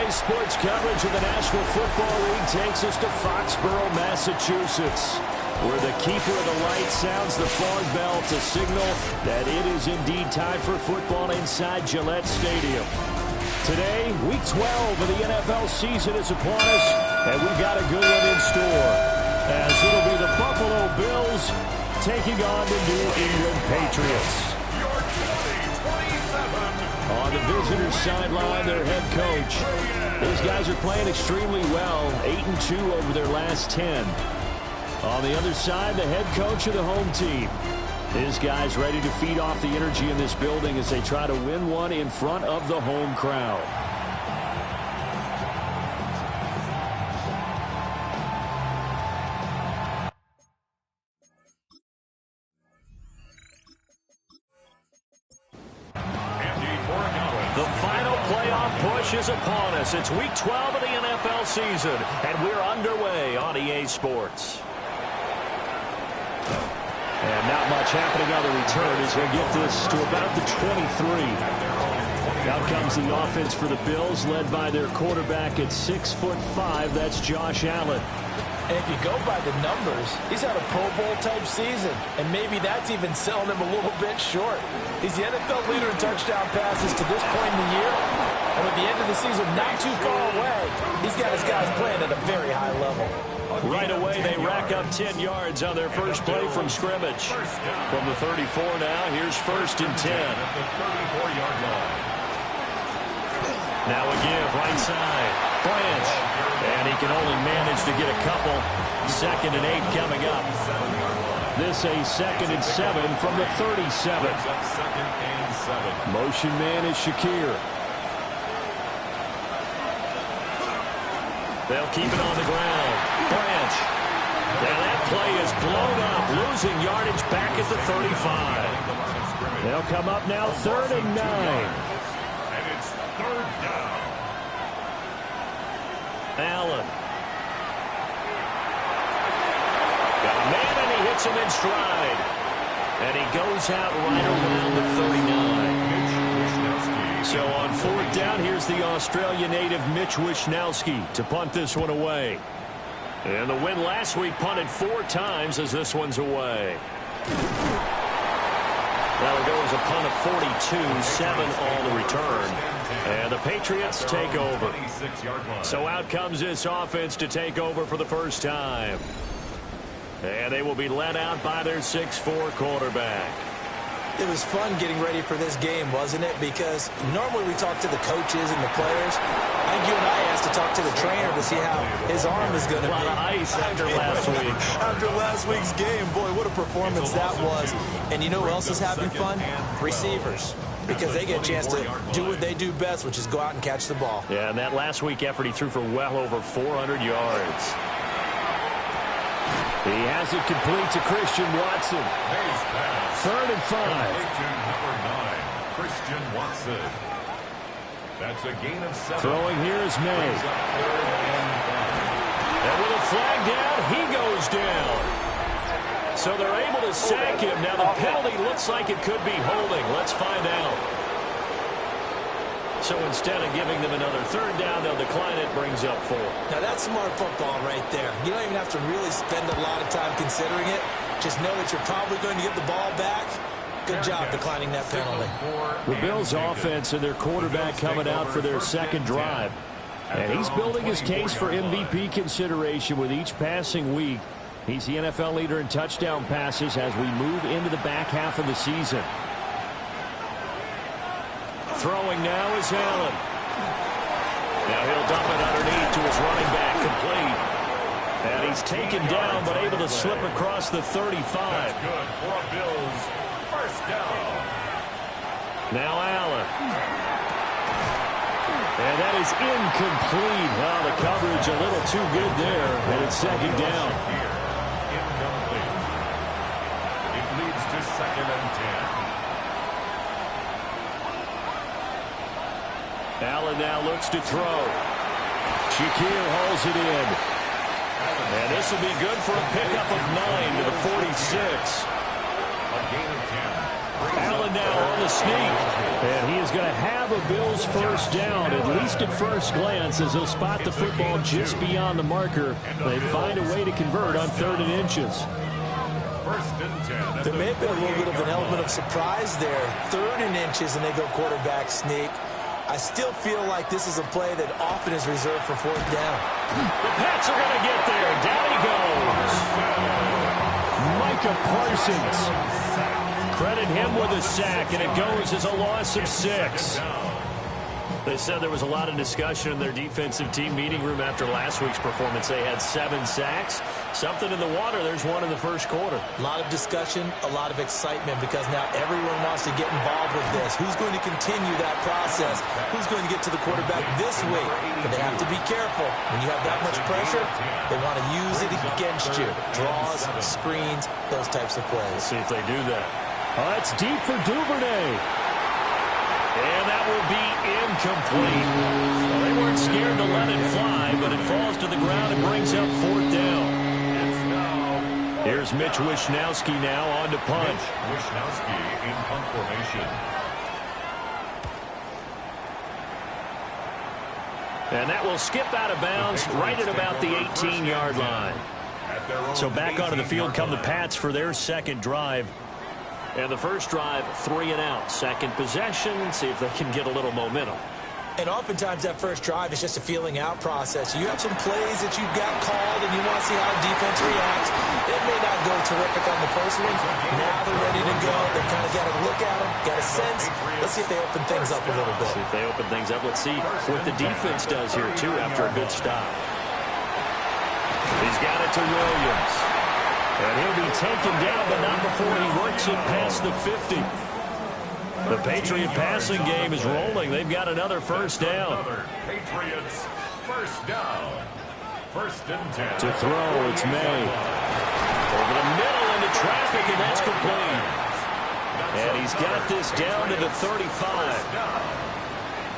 Today's sports coverage of the National Football League takes us to Foxborough, Massachusetts, where the keeper of the light sounds the fog bell to signal that it is indeed time for football inside Gillette Stadium. Today, Week 12 of the NFL season is upon us, and we've got a good one in store, as it'll be the Buffalo Bills taking on the New England Patriots. On the visitors' sideline, their head coach. These guys are playing extremely well, 8-2 over their last 10. On the other side, the head coach of the home team. His guys ready to feed off the energy in this building as they try to win one in front of the home crowd. The final playoff push is upon us. It's Week 12 of the NFL season, and we're underway on EA Sports. And not much happening on the return as we get this to about the 23. Out comes the offense for the Bills, led by their quarterback at 6'5". That's Josh Allen. And if you go by the numbers, he's had a Pro Bowl-type season, and maybe that's even selling him a little bit short. He's the NFL leader in touchdown passes to this point in the year, and with the end of the season not too far away, he's got his guys playing at a very high level. Right away, they rack up 10 yards on their first play from scrimmage. From the 34 now, here's 1st and 10. Now a give, right side. Branch. And he can only manage to get a couple. 2nd and 8 coming up. This a 2nd and 7 from the 37. Motion man is Shakir. They'll keep it on the ground. Branch. Now that play is blown up, losing yardage back at the 35. They'll come up now 3rd and 9. And it's 3rd down. Allen. Got a man, and he hits him in stride. And he goes out right around the 39. So on 4th down, here's the Australian native Mitch Wishnowsky to punt this one away. And the win last week punted 4 times as this one's away. That'll go as a punt of 42, 7 on the return. And the Patriots take over. So out comes this offense to take over for the first time. And they will be led out by their 6'4" quarterback. It was fun getting ready for this game, wasn't it? Because normally we talk to the coaches and the players. I think you and I asked to talk to the trainer to see how his arm is going to be. A lot of ice after last week. After last week's game, boy, what a performance that was. And you know who else is having fun? Receivers. Because they get a chance to do what they do best, which is go out and catch the ball. Yeah, and that last week effort, he threw for well over 400 yards. He has it complete to Christian Watson. 3rd and 5. Number 9, Christian Watson. That's a gain of 7. Throwing here is May. And with a flag down, he goes down. So they're able to sack him. Now the penalty looks like it could be holding. Let's find out. So instead of giving them another 3rd down, they'll decline it, brings up 4. Now that's smart football right there. You don't even have to really spend a lot of time considering it. Just know that you're probably going to get the ball back. Good job declining that penalty. The Bills offense and their quarterback coming out for their 2nd drive. And he's building his case for MVP consideration with each passing week. He's the NFL leader in touchdown passes as we move into the back half of the season. Throwing now is Allen. Now he'll dump it underneath to his running back, complete. And he's taken down, but able to slip across the 35. That's good for a Bills 1st down. Now Allen. And that is incomplete. Well, the coverage a little too good there, and it's 2nd down. Incomplete. It leads to 2nd and 10. Allen now looks to throw. Shakir hauls it in. And this will be good for a pickup of 9 to the 46. A gain of 10. Allen now on the sneak. And he is going to have a Bills first down, at least at first glance, as he'll spot the football just beyond the marker. They find a way to convert on 3rd and inches. There may have been a little bit of an element of surprise there. 3rd and inches, and they go quarterback sneak. I still feel like this is a play that often is reserved for 4th down. The Pats are going to get there. Down he goes. Micah Parsons. Credit him with a sack, and it goes as a loss of 6. They said there was a lot of discussion in their defensive team meeting room after last week's performance. They had 7 sacks. Something in the water. There's one in the first quarter. A lot of discussion, a lot of excitement, because now everyone wants to get involved with this. Who's going to continue that process? Who's going to get to the quarterback this week? But they have to be careful. When you have that much pressure, they want to use it against you. Draws, screens, those types of plays. Let's see if they do that. Oh, that's deep for Duvernay. And that will be incomplete. Well, they weren't scared to let it fly, but it falls to the ground and brings up 4th down. Here's Mitch Wishnowsky now on to punt. Wishnowsky in punt formation. And that will skip out of bounds right at about the 18-yard line. So back onto the field come the Pats for their second drive. And the first drive, 3 and out. Second possession, see if they can get a little momentum. And oftentimes that first drive is just a feeling out process. You have some plays that you've got called and you want to see how the defense reacts. It may not go terrific on the first one. Now they're ready to go. They've kind of got to look at them, got a sense. Let's see if they open things up a little bit. See if they open things up. Let's see what the defense does here, too, after a good stop. He's got it to Williams. And he'll be taken down, but not before he works it past the 50. The Patriot passing game is rolling. They've got another first down. Patriots first down. 1st and 10. To throw, it's May. Over the middle into traffic, and that's complete. And he's got this down to the 35.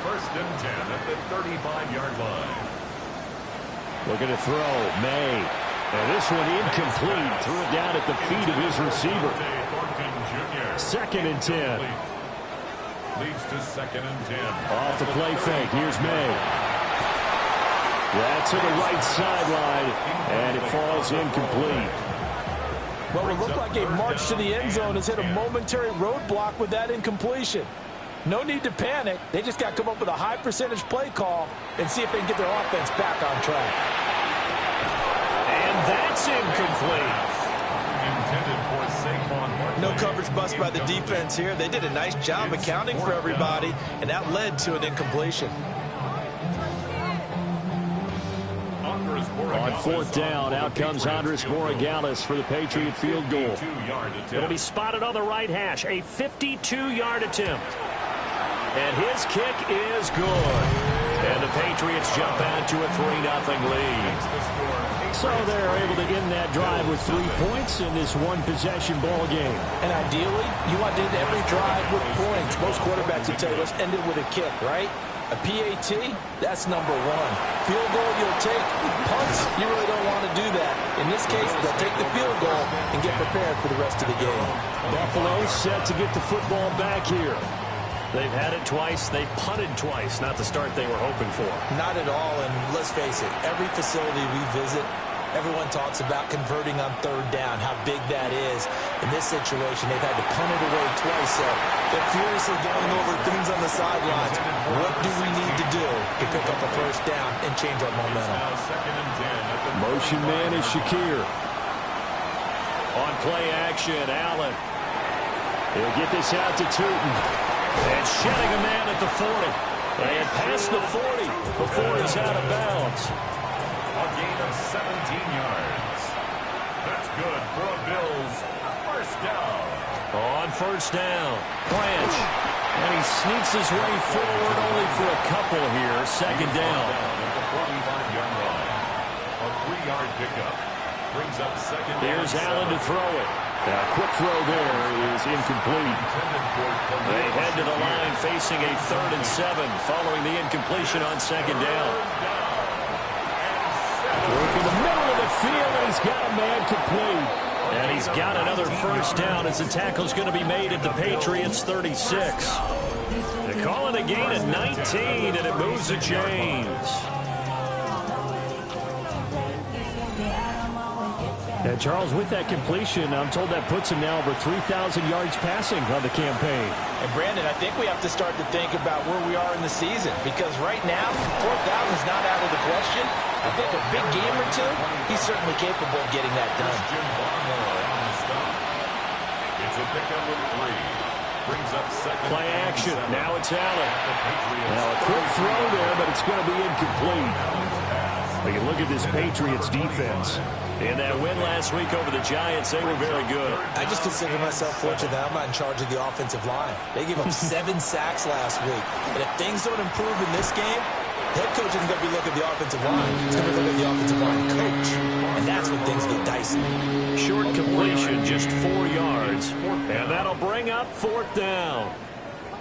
1st and 10 at the 35-yard line. Looking to throw, May. And this one incomplete. Threw it down at the feet of his receiver. 2nd and 10. Leads to 2nd and 10. Off the play fake. Here's May. That's to the right sideline, and it falls incomplete. Well, it looked like a march to the end zone has hit a momentary roadblock with that incompletion. No need to panic. They just got to come up with a high percentage play call and see if they can get their offense back on track. And that's incomplete. No coverage bust by the defense here. They did a nice job accounting for everybody, and that led to an incompletion. On 4th down, out comes Andres Borregales for the Patriot field goal. It'll be spotted on the right hash. A 52-yard attempt. And his kick is good. And the Patriots jump out to a 3-0 lead. So they're able to end that drive with 3 points in this one-possession ball game. And ideally, you want to end every drive with points. Most quarterbacks would tell you, let's end it with a kick, right? A PAT, that's number 1. Field goal, you'll take. Punts, you really don't want to do that. In this case, they'll take the field goal and get prepared for the rest of the game. Buffalo set to get the football back here. They've had it twice. They've punted twice. Not the start they were hoping for. Not at all, and let's face it, every facility we visit, everyone talks about converting on 3rd down, how big that is. In this situation, they've had to punt it away twice, so they're furiously going over things on the sidelines. What do we need to do to pick up a first down and change our momentum? Motion man is Shakir. On play action, Allen. He'll get this out to Tootin. And shedding a man at the 40. And past the 40 before he's out of bounds. A gain of 17 yards. That's good for a Bills first down. On 1st down, Branch. And he sneaks his way forward only for a couple here. 2nd down. At the 45-yard line. A 3-yard pickup. Brings up 2nd down. Here's Allen to throw it. A quick throw there is incomplete. They head to the line facing a 3rd and 7 following the incompletion on 2nd down. Work in the middle of the field, and he's got a man complete. And he's got another first down as the tackle's going to be made at the Patriots 36. They call it a gain of 19, and it moves the chains. And Charles, with that completion, I'm told that puts him now over 3,000 yards passing on the campaign. And Brandon, I think we have to start to think about where we are in the season, because right now, 4,000 is not out of the question. I think a big game or two, he's certainly capable of getting that done. It's a pickup of 3. Brings up second. Play action. Now it's Allen. Now a quick throw there, but it's going to be incomplete. We can look at this Patriots defense. In that win last week over the Giants, they were very good. I just consider myself fortunate that I'm not in charge of the offensive line. They gave up 7 sacks last week. And if things don't improve in this game, head coach isn't going to be looking at the offensive line. He's going to be looking at the offensive line coach. And that's when things get dicey. Short completion, just 4 yards. And that'll bring up 4th down.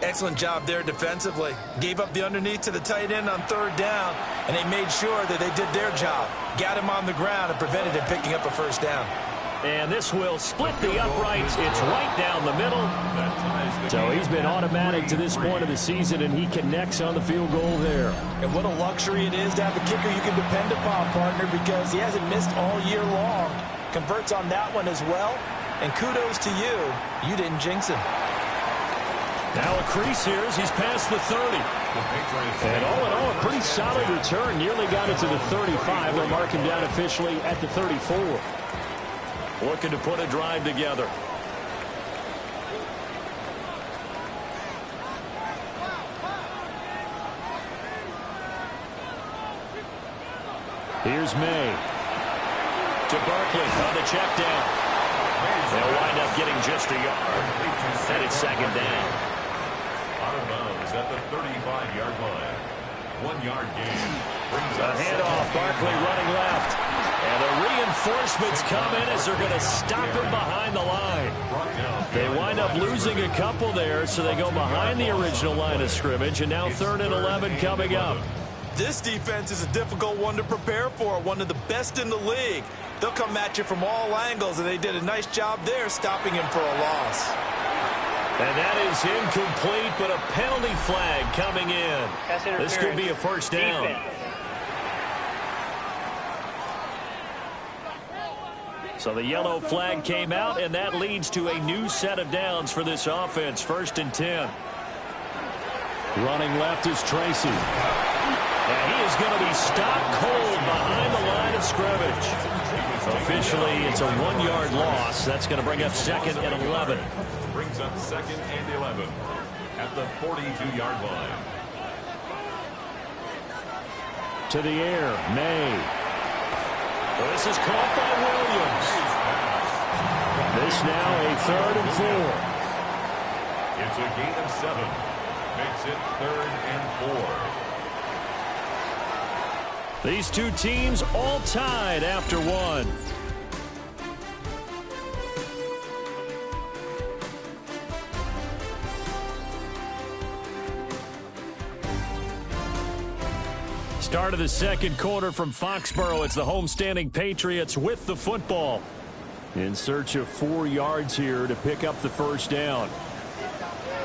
Excellent job there defensively. Gave up the underneath to the tight end on 3rd down, and they made sure that they did their job. Got him on the ground and prevented him picking up a first down. And this will split the uprights. It's right down the middle. So he's been automatic to this point of the season, and he connects on the field goal there. And what a luxury it is to have a kicker you can depend upon, partner, because he hasn't missed all year long. Converts on that one as well. And kudos to you. You didn't jinx him. Now a crease here as he's past the 30. And all in all, a pretty solid return. Nearly got it to the 35. They'll mark him down officially at the 34. Looking to put a drive together. Here's May. To Barkley on the check down. They'll wind up getting just a yard. And it's 2nd down. Out of bounds at the 35-yard line. 1-yard gain. A handoff. Barkley running left. And the reinforcements come in as they're going to stop him behind the line. They wind up losing a couple there, so they go behind the original line of scrimmage. And now 3rd and 11 coming up. This defense is a difficult one to prepare for, one of the best in the league. They'll come at you from all angles, and they did a nice job there stopping him for a loss. And that is incomplete, but a penalty flag coming in. This could be a first down. Defense. So the yellow flag came out, and that leads to a new set of downs for this offense. 1st and 10. Running left is Tracy. And he is going to be stopped cold behind the line of scrimmage. Officially, it's a 1-yard loss. That's going to bring up 2nd and 11. Brings up 2nd and 11 at the 42-yard line. To the air, May. Well, this is caught by Williams. This now a 3rd and 4. It's a gain of 7. Makes it 3rd and 4. These two teams all tied after 1. Start of the 2nd quarter from Foxborough. It's the homestanding Patriots with the football. In search of 4 yards here to pick up the first down.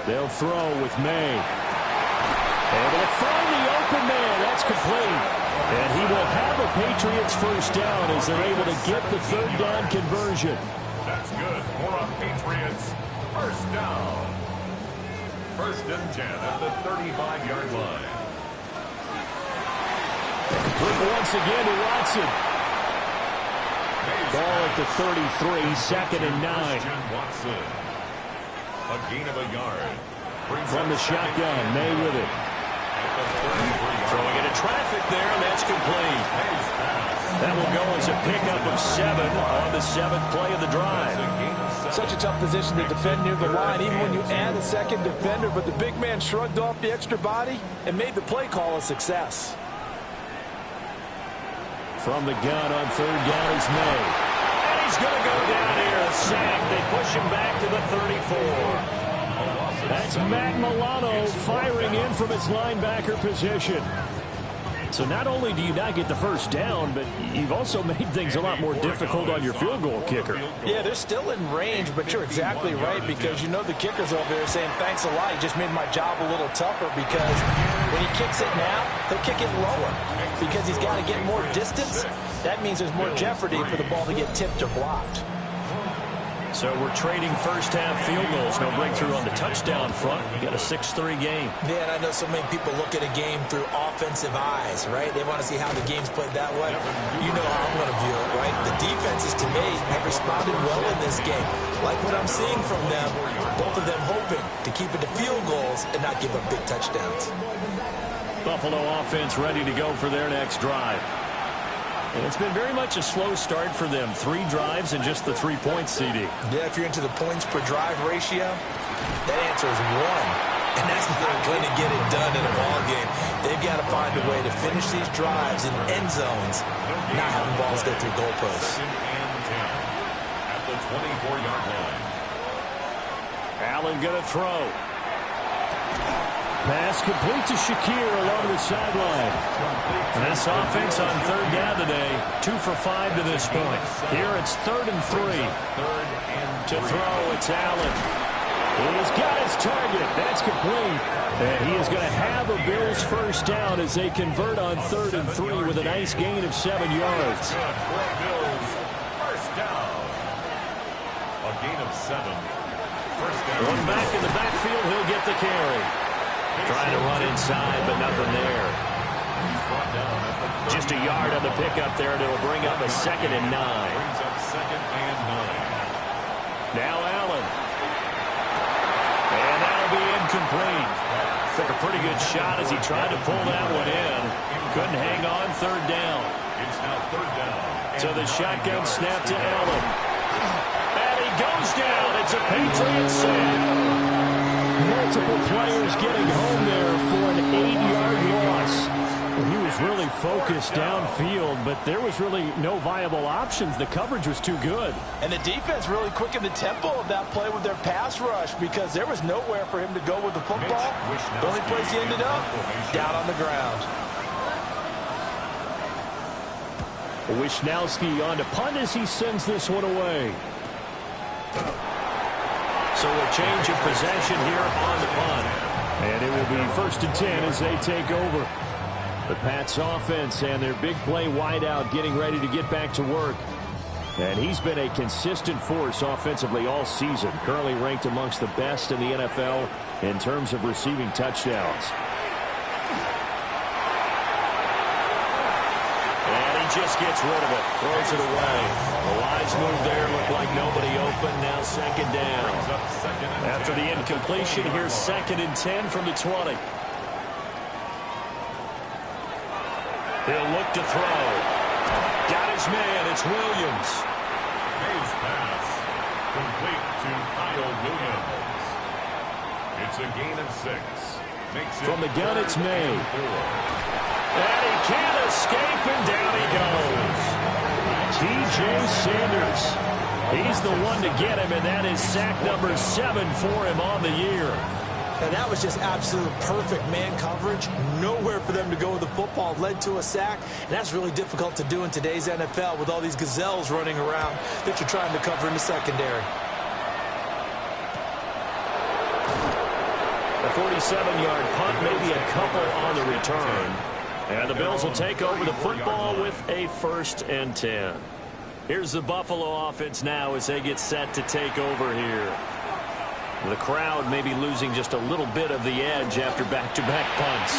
They'll throw with May. And they'll find the open man. That's complete. And he will have a Patriots first down as they're able to get the 3rd down conversion. That's good for a Patriots first down. 1st and 10 at the 35-yard line. Complete once again to Watson. Ball at the 33, 2nd and 9. Watson. A gain of a yard. From the shotgun, May with it. Throwing into traffic there, and that's complete. That will go as a pickup of 7 on the 7th play of the drive. Such a tough position to defend near the line, even when you add a 2nd defender, but the big man shrugged off the extra body and made the play call a success. From the gun on 3rd down is May. And he's going to go down here, a sack. They push him back to the 34. That's Matt Milano firing in from his linebacker position. So not only do you not get the first down, but you've also made things a lot more difficult on your field goal kicker. Yeah, they're still in range, but you're exactly right, because you know the kicker's over there saying, thanks a lot, you just made my job a little tougher, because when he kicks it now, he'll kick it lower because he's got to get more distance. That means there's more jeopardy for the ball to get tipped or blocked. So we're trading first-half field goals. No breakthrough on the touchdown front. We got a 6-3 game. Yeah, and I know so many people look at a game through offensive eyes, right? They want to see how the game's played that way. You know how I'm going to view it, right? The defenses, to me, have responded well in this game. Like what I'm seeing from them, both of them hoping to keep it to field goals and not give up big touchdowns. Buffalo offense ready to go for their next drive. And it's been very much a slow start for them. 3 drives and just the 3 points, CD. Yeah, if you're into the points per drive ratio, that answer is 1. And that's not going to get it done in a ball game. They've got to find a way to finish these drives in end zones, not having balls go through goalposts. At the 24-yard line. Allen going to throw. Pass complete to Shakir along the sideline. And this offense on third down today, 2 for 5 to this point. Here it's 3rd and 3. To throw, it's Allen. He's got his target. That's complete. And he is going to have a Bills first down as they convert on 3rd and 3 with a nice gain of 7 yards. Bills first down. A gain of 7. First down. One back in the backfield, he'll get the carry. Trying to run inside, but nothing there. Just a yard on the pickup there, and it'll bring up a 2nd and 9. Brings up 2nd and 9. Now Allen. And that'll be incomplete. Took a pretty good shot as he tried to pull that one in. Couldn't hang on 3rd down. It's now 3rd down. So the shotgun snap to Allen. And he goes down. It's a Patriots sack. Multiple players getting home there for an 8-yard loss. And he was really focused downfield, but there was really no viable options. The coverage was too good. And the defense really quickened the tempo of that play with their pass rush, because there was nowhere for him to go with the football. The only place he ended up, down on the ground. Wisnowski on to punt as he sends this one away. So a change of possession here on the punt. And it will be 1st and 10 as they take over. The Pats offense and their big play wideout getting ready to get back to work. And he's been a consistent force offensively all season. Currently ranked amongst the best in the NFL in terms of receiving touchdowns. Just gets rid of it, throws it away. The wise move there, looked like nobody open. Now 2nd down. After the incompletion, here's 2nd and 10 from the 20. He'll look to throw. Got his man, it's Williams. His pass complete to Kyle Williams. It's a gain of 6. Makes it from the gun, it's May. And he can't escape, and down he goes. T.J. Sanders. He's the one to get him, and that is sack number 7 for him on the year. And that was just absolute perfect man coverage. Nowhere for them to go with the football. Led to a sack, and that's really difficult to do in today's NFL with all these gazelles running around that you're trying to cover in the secondary. A 47-yard punt, maybe a couple on the return. And the Bills will take over the football with a 1st and 10. Here's the Buffalo offense now as they get set to take over here. The crowd maybe losing just a little bit of the edge after back-to-back punts.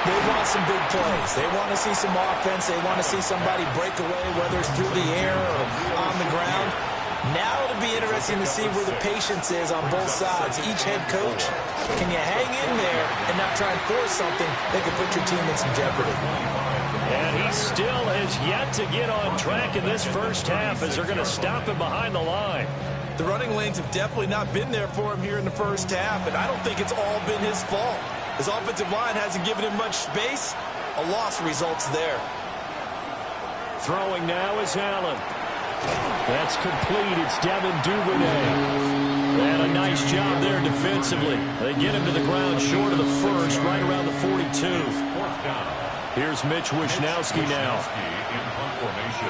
They want some big plays. They want to see some offense. They want to see somebody break away, whether it's through the air or on the ground. Now it'll be interesting to see where the patience is on both sides. Each head coach, can you hang in there and not try and force something that could put your team in some jeopardy? And he still has yet to get on track in this first half as they're going to stop him behind the line. The running lanes have definitely not been there for him here in the first half, and I don't think it's all been his fault. His offensive line hasn't given him much space. A loss results there. Throwing now is Allen. That's complete. It's Devin Duvernay. And a nice job there defensively. They get him to the ground short of the first, right around the 42. 4th down. Here's Mitch Wishnowski now. In punt formation.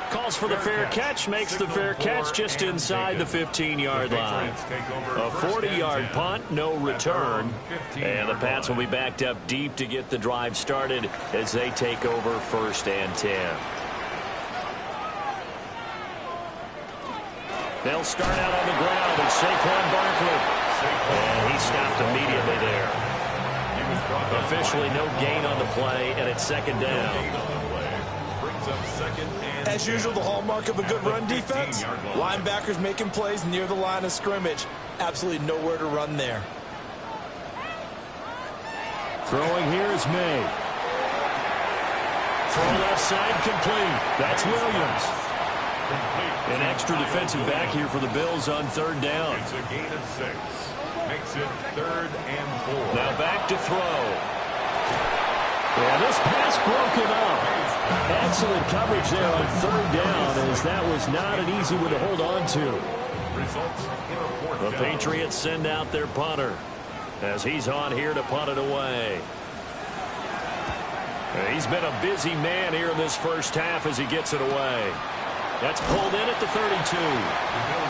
Calls for the fair catch, makes the fair catch just inside the 15-yard line. A 40-yard punt, no return. And the Pats will be backed up deep to get the drive started as they take over 1st and 10. They'll start out on the ground with Saquon Barkley. And he stopped immediately there. Officially no gain on the play, and it's 2nd down. As usual, the hallmark of a good run defense, linebackers making plays near the line of scrimmage. Absolutely nowhere to run there. Throwing here is May. Throw left side complete. That's Williams. An extra defensive back here for the Bills on 3rd down. It's a gain of 6. Makes it 3rd and 4. Now back to throw. Yeah, this pass broken up. Excellent coverage there on 3rd down, as that was not an easy one to hold on to. Results in a 4th The down. Patriots send out their punter as he's on here to punt it away. He's been a busy man here in this first half as he gets it away. That's pulled in at the 32.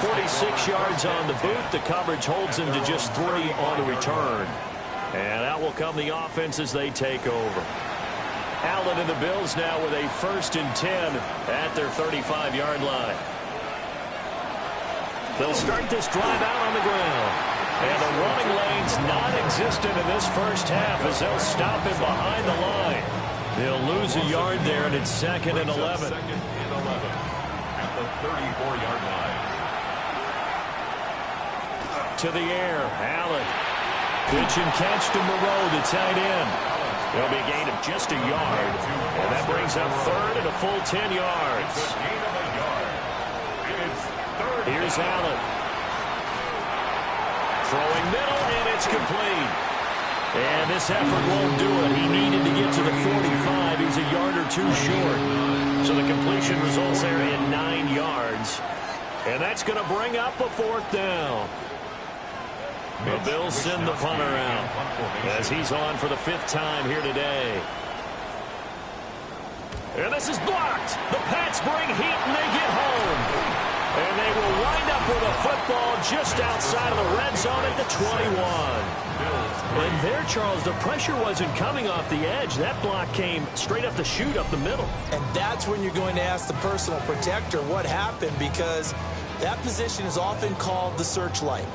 46 yards on the boot. The coverage holds him to just 3 on the return. And out will come the offense as they take over. Allen and the Bills now with a 1st and 10 at their 35-yard line. They'll start this drive out on the ground. And the running lane's non-existent in this first half as they'll stop him behind the line. They'll lose a yard there, and it's 2nd and 11. 2nd and 11 at the 34-yard line. To the air, Allen. Pitch and catch to Moreau, the tight end. There'll be a gain of just a yard. And that brings up 3rd and a full 10 yards. It's a gain of a yard. It's 3rd. Here's Allen. Throwing middle, and it's complete. And this effort won't do it. He needed to get to the 45. He's a yard or 2 short. So the completion results there in 9 yards. And that's going to bring up a 4th down. The Bills send the punter out as he's on for the 5th time here today. And this is blocked. The Pats bring heat and they get home. And they will wind up with a football just outside of the red zone at the 21. And there, Charles, the pressure wasn't coming off the edge. That block came straight up the chute up the middle. And that's when you're going to ask the personal protector what happened, because that position is often called the searchlight.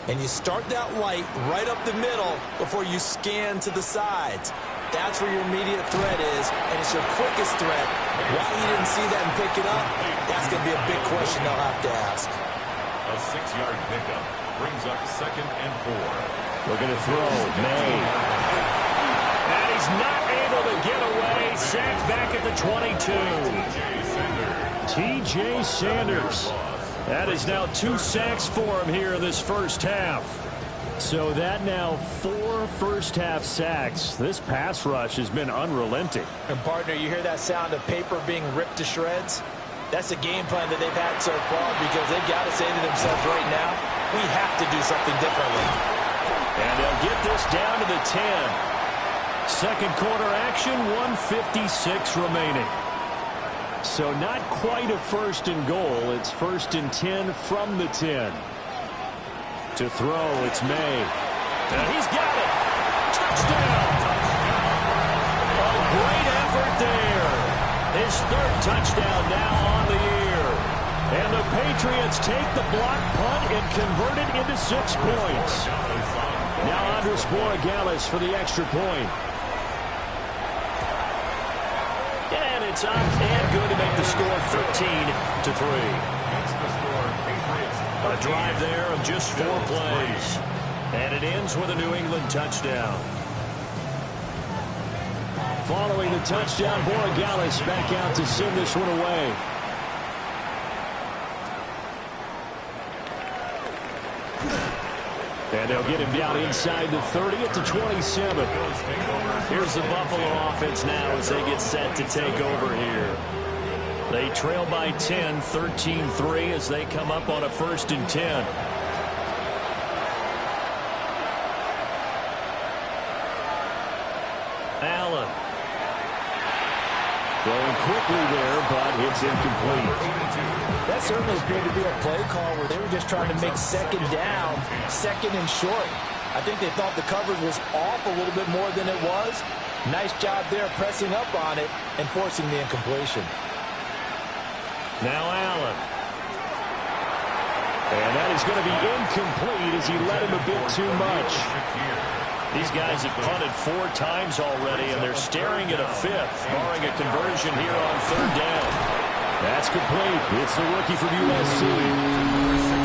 And you start that light right up the middle before you scan to the sides. That's where your immediate threat is, and it's your quickest threat. Why you didn't see that and pick it up, that's going to be a big question they'll have to ask. A 6-yard pickup brings up 2nd and 4. Looking to throw, May. And he's not able to get away. Sacked back at the 22. T.J. Sanders. That is now 2 sacks for him here in this first half. So that now 4 first-half sacks. This pass rush has been unrelenting. And, partner, you hear that sound of paper being ripped to shreds? That's the game plan that they've had so far, because they've got to say to themselves right now, we have to do something differently. And they'll get this down to the 10. Second quarter action, 1:56 remaining. So not quite a 1st and goal. It's 1st and 10 from the 10. To throw, it's May. And he's got it. Touchdown. A great effort there. His 3rd touchdown now on the year. And the Patriots take the block punt and convert it into 6 points. Now Andres Borregales for the extra point. And it's up and good to make the score 13-3. A drive there of just 4 plays. And it ends with a New England touchdown. Following the touchdown, Borregales back out to send this one away. And they'll get him down inside the 30 at the 27. Here's the Buffalo offense now as they get set to take over here. They trail by 10, 13-3 as they come up on a 1st and 10. Throwing quickly there, but it's incomplete. That certainly appeared to be a play call where they were just trying to make second down, second and short. I think they thought the coverage was off a little bit more than it was. Nice job there pressing up on it and forcing the incompletion. Now Allen. And that is going to be incomplete as he let him a bit too much. These guys have punted 4 times already, and they're staring at a 5th, barring a conversion here on 3rd down. That's complete. It's the rookie from USC.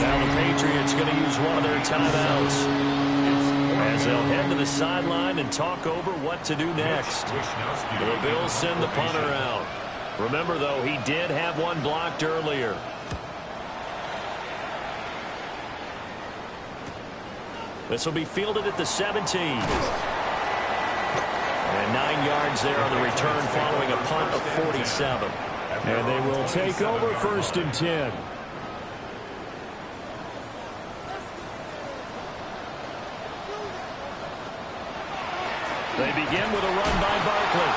Now the Patriots going to use one of their timeouts as they'll head to the sideline and talk over what to do next. The Bills send the punter out. Remember, though, he did have one blocked earlier. This will be fielded at the 17. And 9 yards there on the return following a punt of 47. And they will take over 1st and 10. They begin with a run by Barkley.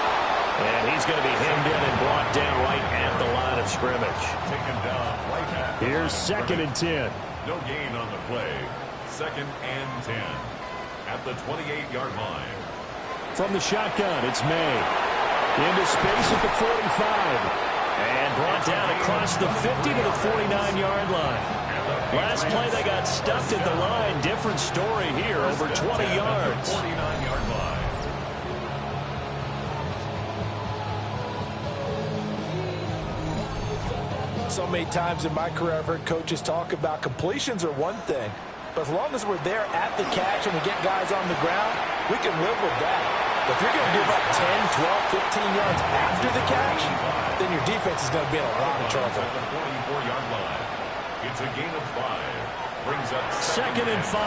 And he's going to be hemmed in and brought down right at the line of scrimmage. Here's 2nd and 10. No gain on the play. 2nd and 10 at the 28-yard line. From the shotgun, it's May. Into space at the 45. And brought down across the 50 to the 49-yard line. Last play they got stuffed at the line. Different story here, over 20 yards. 49-yard line. So many times in my career I've heard coaches talk about completions are one thing. But as long as we're there at the catch and we get guys on the ground, we can live with that. But if you're going to give up 10, 12, 15 yards after the catch, then your defense is going to be in a lot of trouble. At the 44-yard line. It's a gain of 5. Brings up 2nd and 5.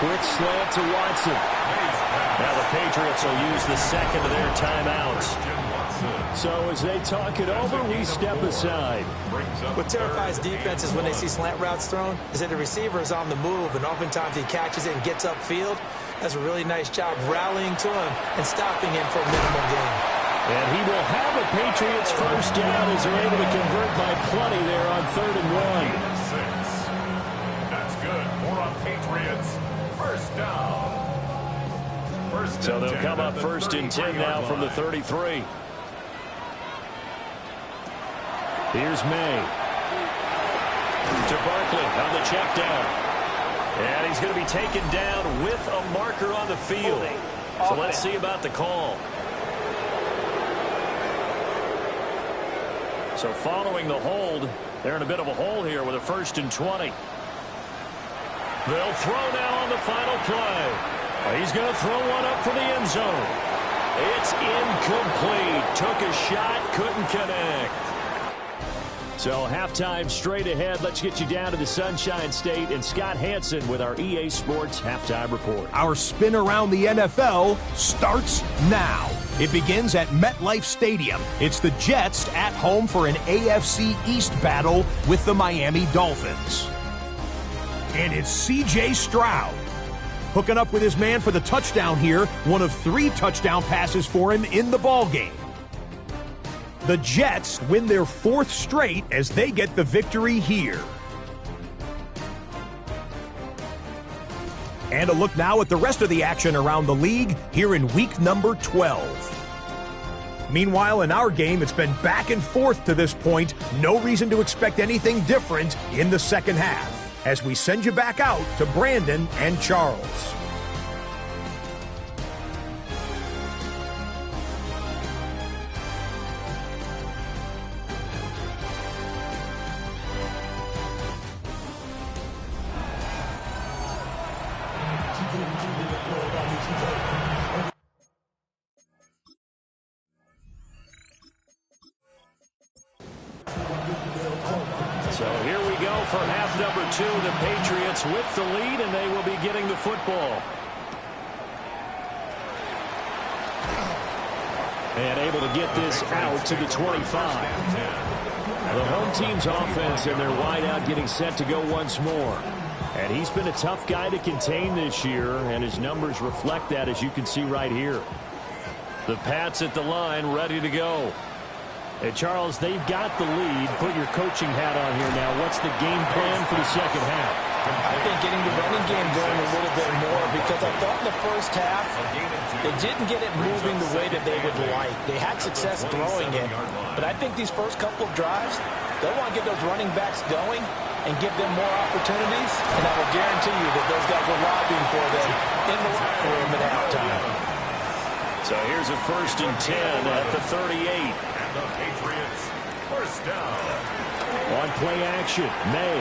Quick slant to Watson. Now the Patriots will use the 2nd of their timeouts. So as they talk it over, we step aside. What terrifies defenses when they see slant routes thrown is that the receiver is on the move, and oftentimes he catches it and gets upfield. Does a really nice job rallying to him and stopping him for a minimal gain. And he will have a Patriots 1st down as they're able to convert by plenty there on 3rd and 1. That's good for a Patriots 1st down. So they'll come up 1st and 10 now from the 33. Here's May. To Barkley on the check down. And he's going to be taken down with a marker on the field. So let's see about the call. So following the hold, they're in a bit of a hole here with a 1st and 20. They'll throw now on the final play. He's going to throw one up for the end zone. It's incomplete. Took a shot, couldn't connect. So halftime straight ahead. Let's get you down to the Sunshine State and Scott Hansen with our EA Sports Halftime Report. Our spin around the NFL starts now. It begins at MetLife Stadium. It's the Jets at home for an AFC East battle with the Miami Dolphins. And it's C.J. Stroud hooking up with his man for the touchdown here. One of 3 touchdown passes for him in the ballgame. The Jets win their 4th straight as they get the victory here. And a look now at the rest of the action around the league here in week number 12. Meanwhile, in our game, it's been back and forth to this point. No reason to expect anything different in the second half as we send you back out to Brandon and Charles. So here we go for half number 2. The Patriots with the lead, and they will be getting the football. And able to get this out to the 25. The home team's offense and their wideout getting set to go once more. And he's been a tough guy to contain this year, and his numbers reflect that, as you can see right here. The Pats at the line, ready to go. Hey, Charles, they've got the lead. Put your coaching hat on here now. What's the game plan for the second half? I think getting the running game going a little bit more, because I thought in the first half they didn't get it moving the way that they would like. They had success throwing it, but I think these first couple of drives, they'll want to get those running backs going and give them more opportunities, and I will guarantee you that those guys were lobbying for them in the locker room at halftime. So here's a 1st and 10 at the 38. And the Patriots first down. On play action, May.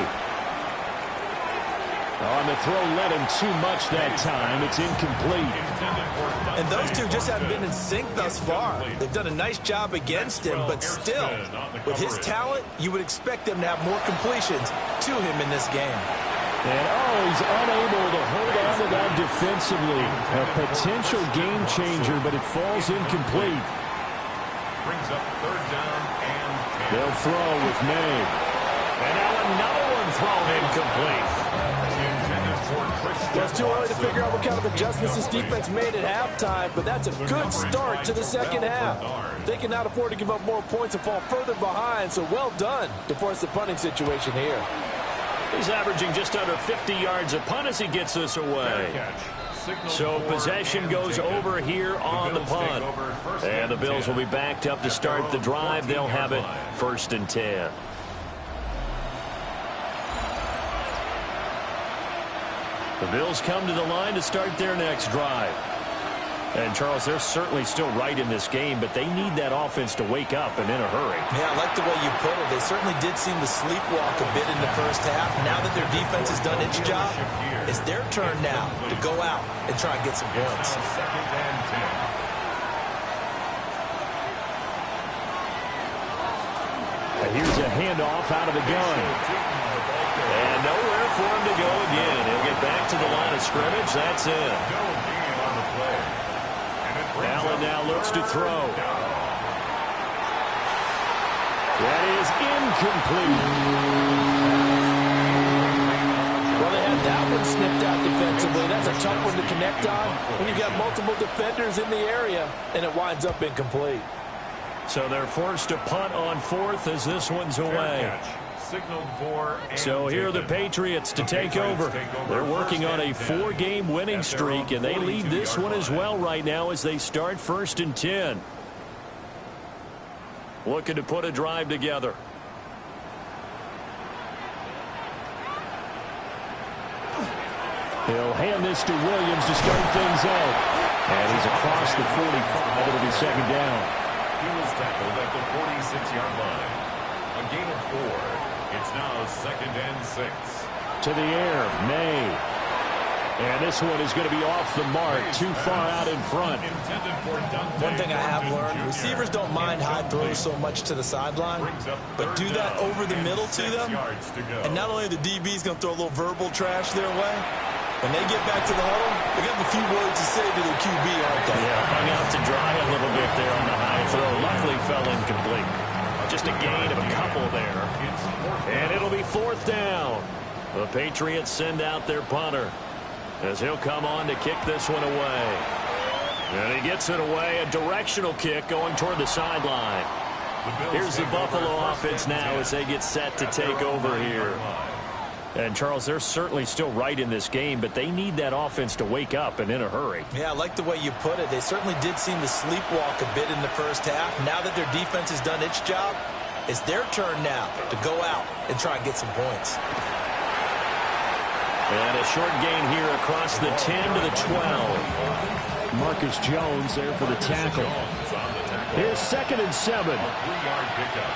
On the throw, led him too much that time. It's incomplete. And those two just haven't been in sync thus far. They've done a nice job against him, but still, with his talent, you would expect them to have more completions to him in this game. And, he's unable to hold on to that defensively. A potential game changer, but it falls incomplete. Brings up 3rd down and 10. They'll throw with May. And now another one thrown incomplete. Well, it's too early to figure out what kind of adjustments this defense made at halftime, but that's a good start to the second half. They cannot afford to give up more points and fall further behind, so well done to force the punting situation here. He's averaging just under 50 yards a punt as he gets this away. So possession goes over here on the punt. And the Bills will be backed up to start the drive. They'll have it 1st and 10. The Bills come to the line to start their next drive. And, Charles, they're certainly still right in this game, but they need that offense to wake up and in a hurry. Yeah, I like the way you put it. They certainly did seem to sleepwalk a bit in the first half. Now that their defense has done its job, it's their turn now to go out and try and get some points. 2nd and 10. And here's a handoff out of the gun. And nowhere for him to go again. He'll get back to the line of scrimmage. That's it. No gain on the play. Allen now looks to throw. That is incomplete. Well, they had that one snipped out defensively. That's a tough one to connect on when you've got multiple defenders in the area, and it winds up incomplete. So they're forced to punt on 4th as this one's away. So here are the Patriots to take over. They're working on a 4-game winning streak, and they lead this one as well right now as they start 1st and 10. Looking to put a drive together. He'll hand this to Williams to start things out. And he's across the 45. It'll be 2nd down. He was tackled at the 46-yard line. A gain of 4. It's now 2nd and 6. To the air, May. And this one is going to be off the mark, too far out in front. One thing I have learned, receivers don't mind high throws so much to the sideline, but do that over the middle to them, and not only the DB's going to throw a little verbal trash their way, when they get back to the huddle, they got a few words to say to their QB, aren't they? Yeah, hung out to dry a little bit there on the high throw. Luckily fell incomplete. Just a gain of a couple there. And it'll be 4th down. The Patriots send out their punter as he'll come on to kick this one away. And he gets it away, a directional kick going toward the sideline. Here's the Buffalo offense now as they get set to take over here. And, Charles, they're certainly still right in this game, but they need that offense to wake up and in a hurry. Yeah, I like the way you put it. They certainly did seem to sleepwalk a bit in the first half. Now that their defense has done its job, it's their turn now to go out and try and get some points. And a short gain here across the 10 to the 12. Marcus Jones there for the tackle. Here's 2nd and 7. Three-yard pickup.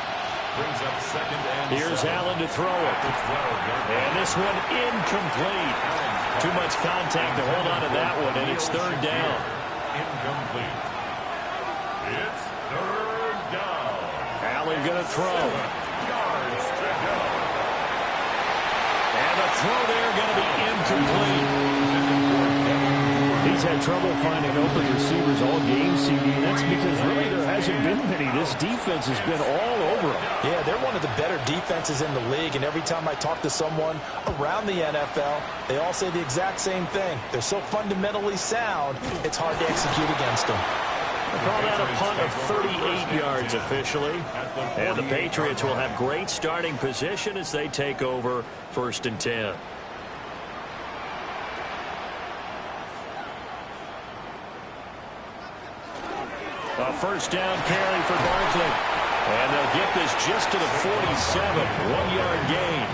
Brings up 2nd and 7. Here's Allen to throw it. And this one incomplete. Too much contact to hold on to that one, and it's 3rd down. Incomplete. It's 3rd down. Allen going to throw. Yards to go. And the throw there going to be incomplete. He's had trouble finding open receivers all game, CD. That's because really there hasn't been many. This defense has been all over them. Yeah, they're one of the better defenses in the league, and every time I talk to someone around the NFL, they all say the exact same thing. They're so fundamentally sound, it's hard to execute against them. Call that a punt of 38 yards officially. And the Patriots will have great starting position as they take over 1st and 10. A first down carry for Barkley. And they'll get this just to the 47. 1-yard gain.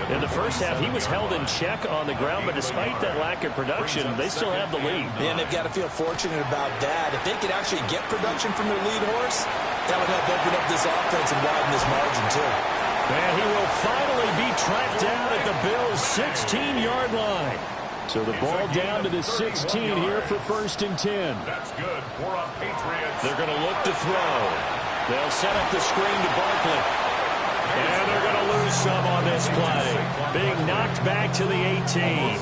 In the first half, he was held in check on the ground, but despite that lack of production, they still have the lead. And they've got to feel fortunate about that. If they could actually get production from their lead horse, that would help open up this offense and widen this margin, too. And he will finally be tracked down at the Bills' 16-yard line. So the ball down to the 16 here for 1st and 10. That's good for a Patriots. They're going to look to throw. They'll set up the screen to Barkley. And they're going to lose some on this play. Being knocked back to the 18.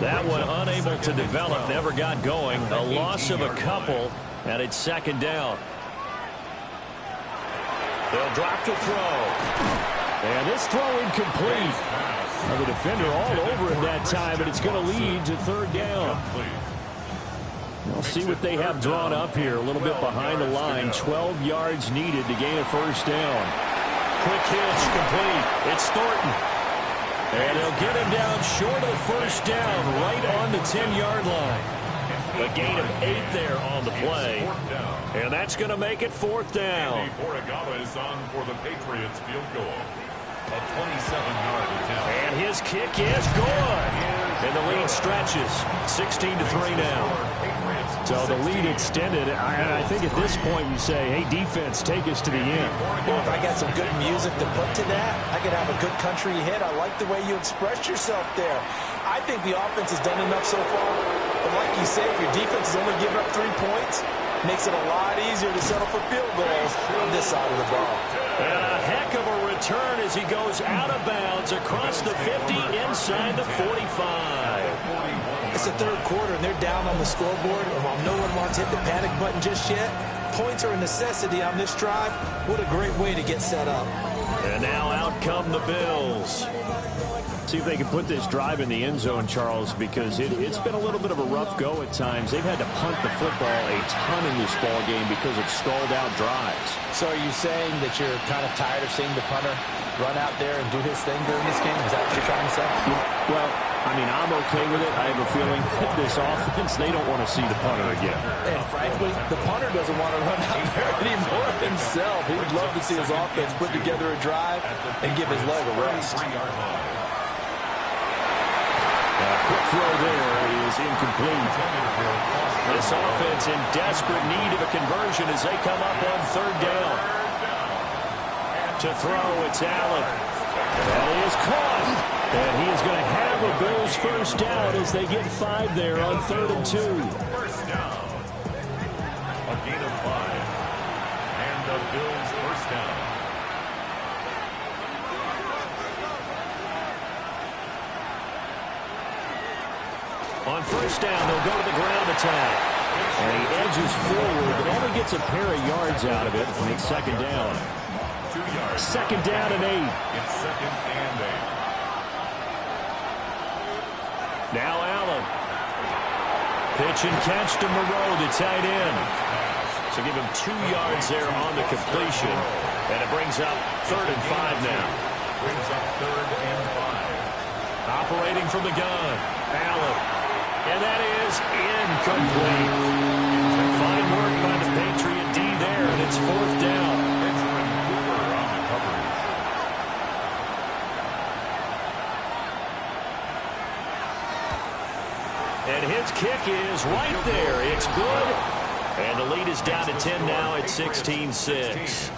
That one unable to develop, never got going. A loss of a couple, and it's 2nd down. They'll drop to throw. And this throw incomplete. Now the defender all over him that time, but it's going to lead to 3rd down. We'll see what they have drawn up here. A little bit behind the line. 12 yards needed to gain a 1st down. Quick hitch, complete. It's Thornton. And they'll get him down short of the 1st down, right on the 10-yard line. A gain of 8 there on the play. And that's going to make it 4th down. Oregala is on for the Patriots field goal. A 27-yard attempt. And his kick is good. And the lead stretches. 16-3 now. So the lead extended. I think at this point you say, hey, defense, take us to the end. Well, if I got some good music to put to that, I could have a good country hit. I like the way you express yourself there. I think the offense has done enough so far. But like you say, if your defense is only giving up 3 points, makes it a lot easier to settle for field goals on this side of the ball. And a heck of a return as he goes out of bounds across the 50 inside the 45. It's the 3rd quarter, and they're down on the scoreboard. And while no one wants to hit the panic button just yet, points are a necessity on this drive. What a great way to get set up. And now out come the Bills. See if they can put this drive in the end zone, Charles, because it's been a little bit of a rough go at times. They've had to punt the football a ton in this ball game because of stalled-out drives. So are you saying that you're kind of tired of seeing the punter run out there and do his thing during this game? Is that what you're trying to say? Well, I mean, I'm okay with it. I have a feeling that this offense, they don't want to see the punter again. And frankly, the punter doesn't want to run out there anymore himself. He would love to see his offense put together a drive and give his leg a rest. Quick throw there is incomplete. This offense in desperate need of a conversion as they come up on 3rd down. To throw, it's Allen. That is caught. And he is going to have a Bills 1st down as they get 5 there on 3rd and 2. 1st down. A gain of 5. And the Bills 1st down. On 1st down, they'll go to the ground attack. And he edges forward, but only gets a pair of yards out of it, and it's 2nd down. 2 yards. 2nd down and 8. It's 2nd and 8. Now Allen. Pitch and catch to Moreau, the tight end. So give him 2 yards there on the completion. And it brings up 3rd and 5 now. Brings up 3rd and 5. Operating from the gun. Allen. And that is incomplete. Fine work by the Patriot D there, and it's 4th down. And his kick is right there. It's good. And the lead is down to 10 now at 16-6.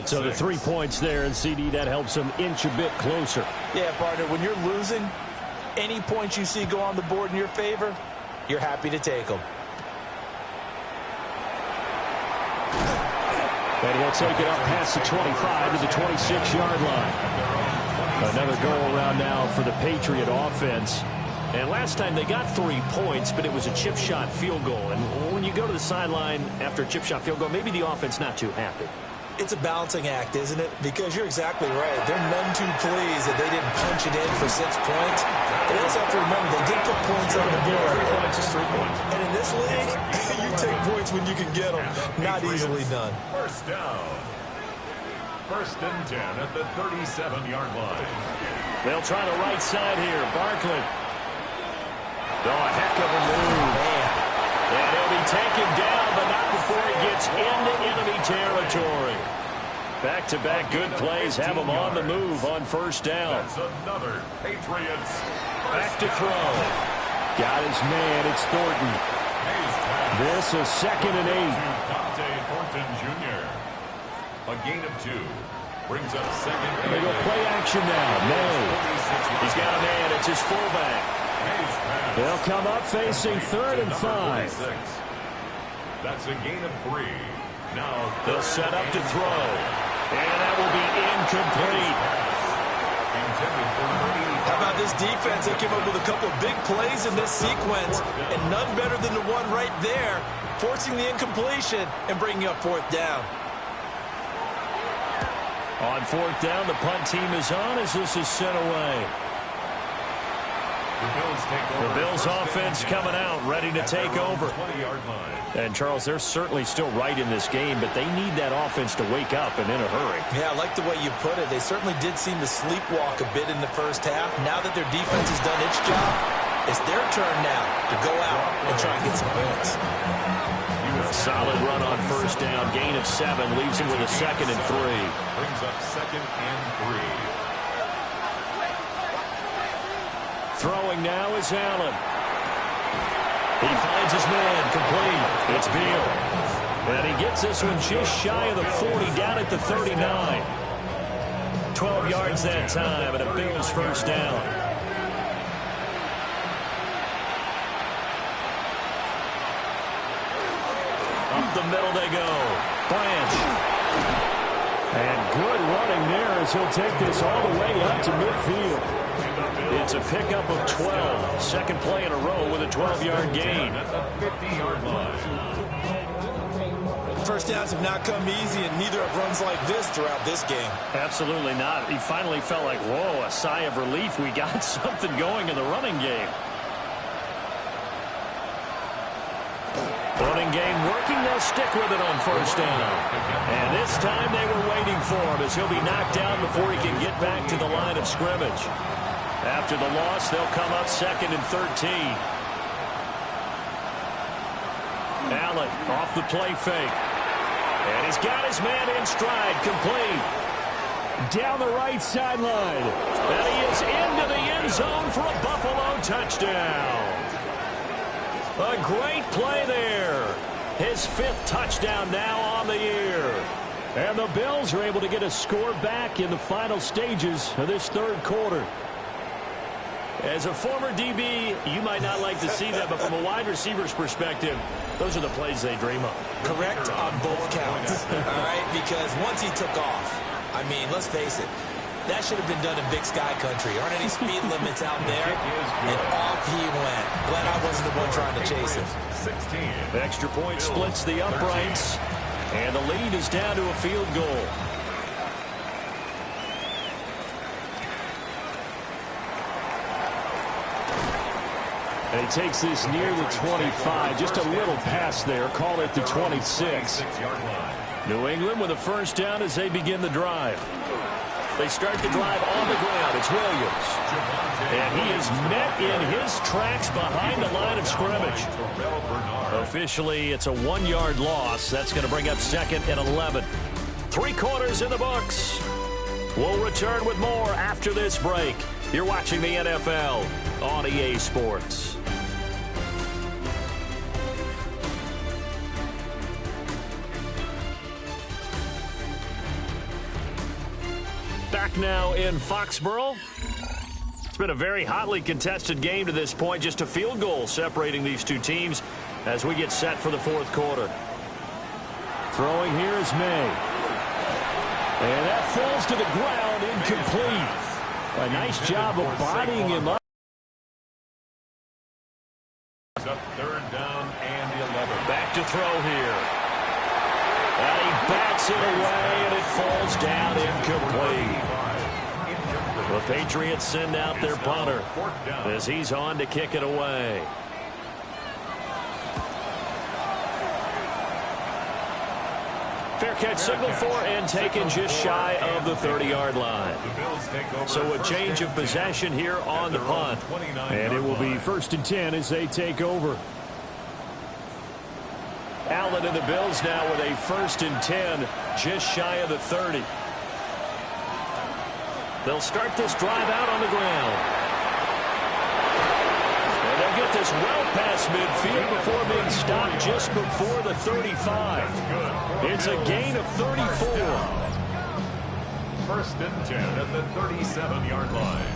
So the 3 points there, and CD, that helps them inch a bit closer. Yeah, partner, when you're losing, any points you see go on the board in your favor, you're happy to take them. And he'll take it up past the 25 to the 26-yard line. Another goal around now for the Patriot offense. And last time they got 3 points, but it was a chip shot field goal. And when you go to the sideline after a chip shot field goal, maybe the offense not too happy. It's a balancing act, isn't it? Because you're exactly right. They're none too pleased that they didn't punch it in for 6 points. But they also have to remember they did put points on the board catches frequently. And in this league, you take points when you can get them. Not easily done. First down. First and 10 at the 37-yard line. They'll try the right side here. Barkley. Oh, a heck of a move. Man. And he'll be taken down, but not before he gets into enemy territory. Back-to-back good plays have him on the move on first down. That's another Patriots. Back to throw. Got his man. It's Thornton. This is 2nd and 8. Dante Thornton Jr. A gain of 2. Brings up 2nd. They go play action now. May. He's got a man. It's his fullback. They'll come up facing 3rd and 5. That's a gain of 3. Now they'll set up to throw. And that will be incomplete. How about this defense? They came up with a couple of big plays in this sequence, and none better than the one right there, forcing the incompletion and bringing up 4th down. On 4th down, the punt team is on as this is sent away. The Bills offense coming out, ready to take over. And, Charles, they're certainly still right in this game, but they need that offense to wake up and in a hurry. Yeah, I like the way you put it. They certainly did seem to sleepwalk a bit in the first half. Now that their defense has done its job, it's their turn now to go out and try and get some points. A solid run on first down. Gain of 7 leaves him with a 2nd and 3. Brings up 2nd and 3. Throwing now is Allen. He finds his man complete. It's Beal. And he gets this one just shy of the 40 down at the 39. 12 yards that time and a Bills first down. Up the middle they go. Branch. And good running there as he'll take this all the way up to midfield. It's a pickup of 12. Second play in a row with a 12-yard gain. At the 50-yard line. First downs have not come easy, and neither have runs like this throughout this game. Absolutely not. He finally felt like, whoa, a sigh of relief. We got something going in the running game. Running game working. They'll stick with it on first down. And this time they were waiting for him as he'll be knocked down before he can get back to the line of scrimmage. After the loss, they'll come up 2nd and 13. Allen off the play fake. And he's got his man in stride, complete. Down the right sideline. And he is into the end zone for a Buffalo touchdown. A great play there. His 5th touchdown now on the year. And the Bills are able to get a score back in the final stages of this 3rd quarter. As a former DB, you might not like to see that, but from a wide receiver's perspective, those are the plays they dream of. Correct on both counts, all right? Because once he took off, I mean, let's face it, that should have been done in Big Sky Country. Aren't any speed limits out there? And off he went. Glad I wasn't the one trying to chase him. 16. The extra point splits the uprights, and the lead is down to a field goal. And he takes this near the 25. Just a little pass there. Call it the 26. New England with a first down as they begin the drive. They start the drive on the ground. It's Williams. And he is met in his tracks behind the line of scrimmage. Officially, it's a 1-yard loss. That's going to bring up 2nd and 11. 3 quarters in the books. We'll return with more after this break. You're watching the NFL on EA Sports. Back now in Foxborough. It's been a very hotly contested game to this point. Just a field goal separating these two teams as we get set for the 4th quarter. Throwing here is May. And that falls to the ground, incomplete. A nice job of bodying him up. Up 3rd down and 11. Back to throw here. And he backs it away, and it falls down incomplete. The Patriots send out their punter as he's on to kick it away. Fair catch signal for and taken just shy of the 30-yard line. So a change of possession here on the punt. And it will be 1st and 10 as they take over. Allen and the Bills now with a 1st and 10 just shy of the 30. They'll start this drive out on the ground. They'll get this well past midfield before being stopped just before the 35. It's a gain of 34. 1st and 10 at the 37-yard line.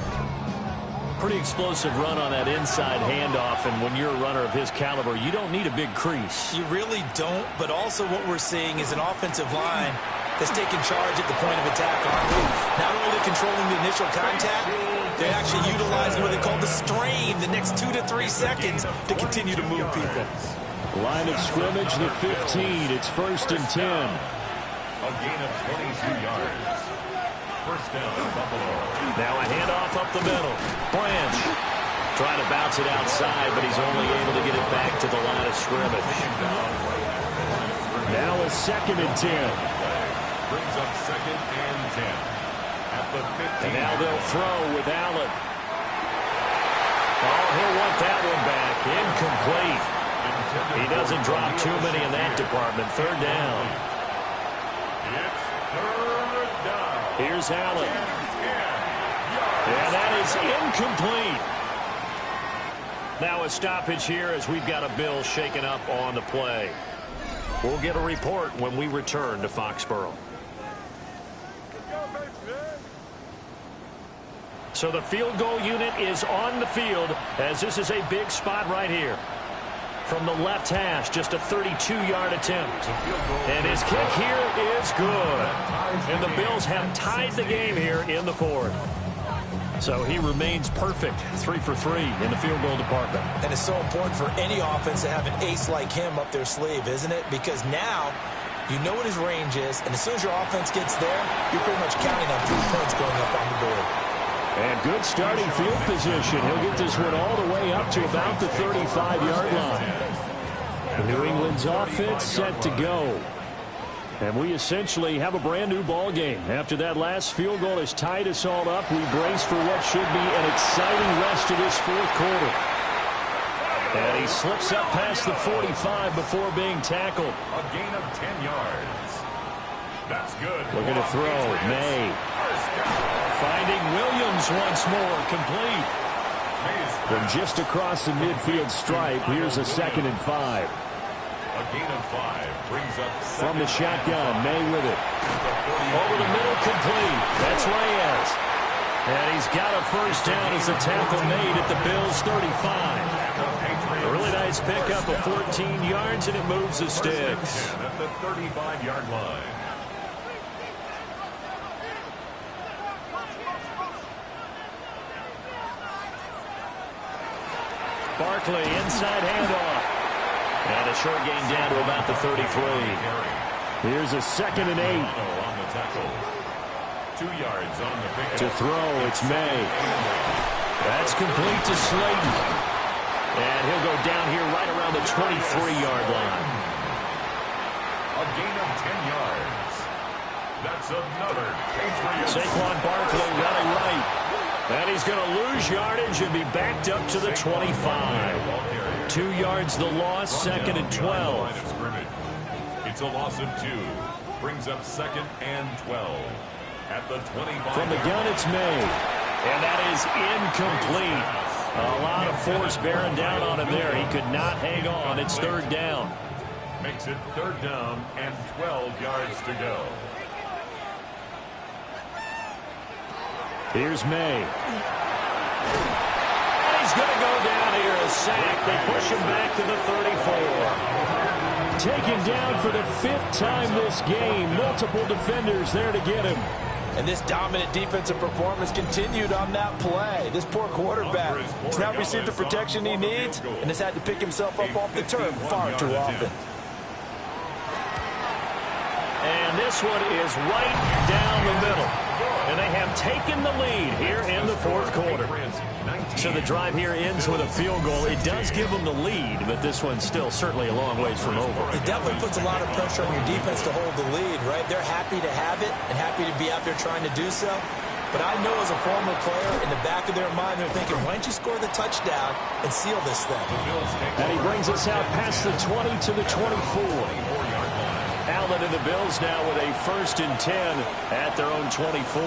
Pretty explosive run on that inside handoff, and when you're a runner of his caliber, you don't need a big crease. You really don't, but also what we're seeing is an offensive line that's taking charge at the point of attack, aren't we? Not only controlling the initial contact, they're actually utilizing what they call the strain the next 2 to 3 seconds to continue to move people. Line of scrimmage, the 15. It's 1st and 10. A gain of 22 yards. 1st down, Buffalo. Now a handoff up the middle. Branch trying to bounce it outside, but he's only able to get it back to the line of scrimmage. Now a 2nd and 10. Brings up 2nd and 10 at the 15. And now they'll throw with Allen. Oh, he'll want that one back. Incomplete. He doesn't drop too many in that department. 3rd down. It's 3rd down. Here's Allen. And that is incomplete. Now a stoppage here as we've got a Bill shaken up on the play. We'll get a report when we return to Foxborough. So the field goal unit is on the field as this is a big spot right here. From the left hash, just a 32-yard attempt. And his kick here is good. And the Bills have tied the game here in the 4th. So he remains perfect, 3 for 3 in the field goal department. And it's so important for any offense to have an ace like him up their sleeve, isn't it? Because now you know what his range is, and as soon as your offense gets there, you're pretty much counting on 3 points going up on the board. And good starting field position. He'll get this one all the way up to about the 35-yard line. New England's offense set to go. And we essentially have a brand-new ball game. After that last field goal has tied us all up, we brace for what should be an exciting rest of this 4th quarter. And he slips up past the 45 before being tackled. A gain of 10 yards. That's good. Looking to throw. May. Finding Williams once more. Complete. From just across the midfield stripe, here's a 2nd and 5. A gain of 5 brings up from the shotgun. May with it. Over the middle, complete. That's Reyes. And he's got a 1st down as the tackle made at the Bills' 35. A really nice pickup of 14 yards, and it moves the sticks. At the 35-yard line. Barkley, inside handoff. And a short gain down to about the 33. Here's a 2nd and 8. On the tackle. 2 yards on the pick. To throw, it's May. That's complete to Slayton. And he'll go down here right around the 23-yard line. A gain of 10 yards. That's another Patriots. Saquon Barkley running right. And he's going to lose yardage and be backed up to the 25. 2 yards the loss, 2nd and 12. It's a loss of 2. Brings up 2nd and 12. At the 25. From the gun, it's May. And that is incomplete. A lot of force bearing down on him there. He could not hang on. It's 3rd down. Makes it 3rd down and 12 yards to go. Here's May. And he's going to go down here, a sack. They push him back to the 34. Taken down for the 5th time this game. Multiple defenders there to get him. And this dominant defensive performance continued on that play. This poor quarterback has not received the protection he needs and has had to pick himself up off the turf far too often. And this one is right down the middle. And they have taken the lead here in the fourth quarter. So the drive here ends with a field goal. It does give them the lead, but this one's still certainly a long ways from over. It definitely puts a lot of pressure on your defense to hold the lead, right? They're happy to have it and happy to be out there trying to do so. But I know as a former player, in the back of their mind, they're thinking, why don't you score the touchdown and seal this thing? And he brings us out past the 20 to the 24. Allen and the Bills now with a 1st and 10 at their own 24.